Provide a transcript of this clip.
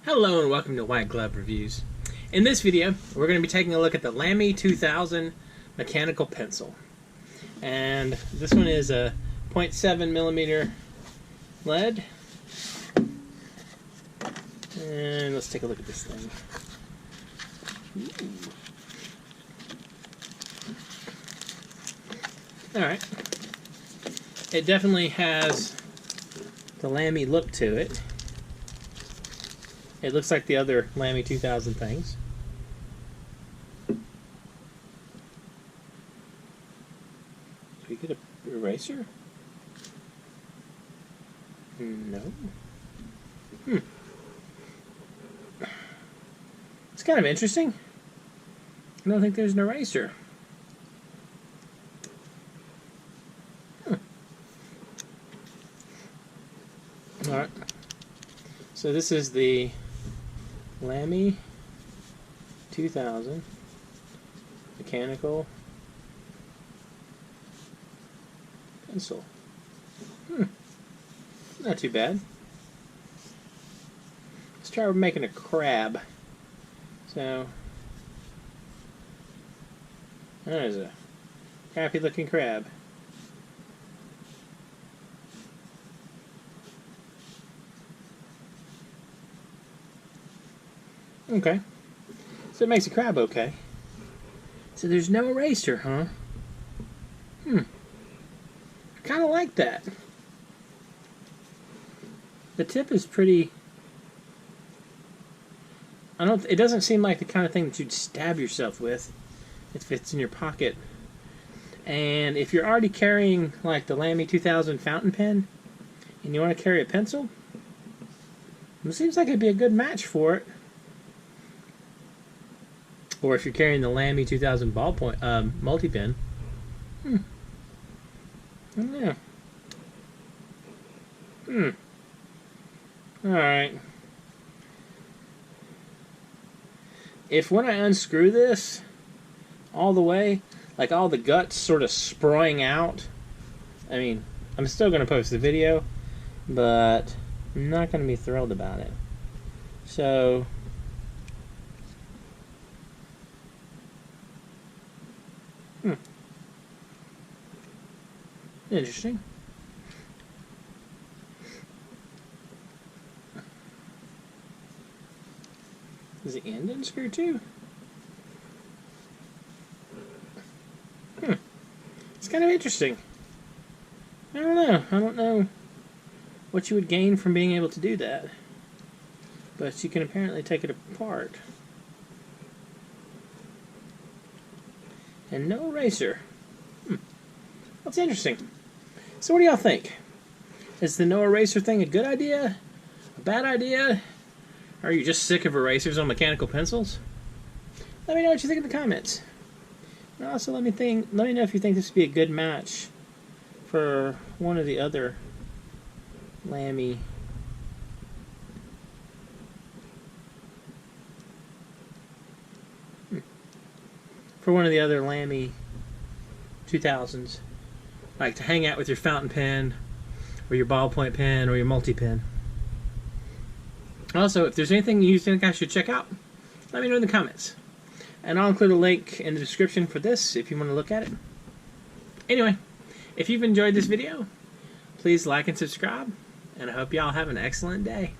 Hello and welcome to White Glove Reviews. In this video, we're going to be taking a look at the Lamy 2000 mechanical pencil. And this one is a 0.7 millimeter lead. And let's take a look at this thing. Alright. It definitely has the Lamy look to it. It looks like the other Lamy 2000 things. Do we get an eraser? No. It's kind of interesting. I don't think there's an eraser. Alright. So this is the Lamy 2000 mechanical pencil. Not too bad. Let's try making a crab. So there's a crappy looking crab. Okay, so it makes a crab okay. So there's no eraser, huh? I kind of like that. The tip is pretty... it doesn't seem like the kind of thing that you'd stab yourself with if it's in your pocket. And if you're already carrying like the Lamy 2000 fountain pen and you want to carry a pencil, it seems like it'd be a good match for it. Or if you're carrying the Lamy 2000 ballpoint multi-pen. I don't know. Alright. If when I unscrew this all the way, like all the guts sort of spraying out, I mean, I'm still going to post the video, but I'm not going to be thrilled about it. So... Interesting. Is the end unscrewed too? It's kind of interesting. I don't know. I don't know what you would gain from being able to do that. But you can apparently take it apart. And no eraser. That's interesting. So what do y'all think? Is the no eraser thing a good idea? A bad idea? Or are you just sick of erasers on mechanical pencils? Let me know what you think in the comments. And also let me know if you think this would be a good match for one of the other Lamy for one of the other Lamy 2000s. Like to hang out with your fountain pen, or your ballpoint pen, or your multi-pen. Also, if there's anything you think I should check out, let me know in the comments. And I'll include a link in the description for this if you want to look at it. Anyway, if you've enjoyed this video, please like and subscribe, and I hope y'all have an excellent day.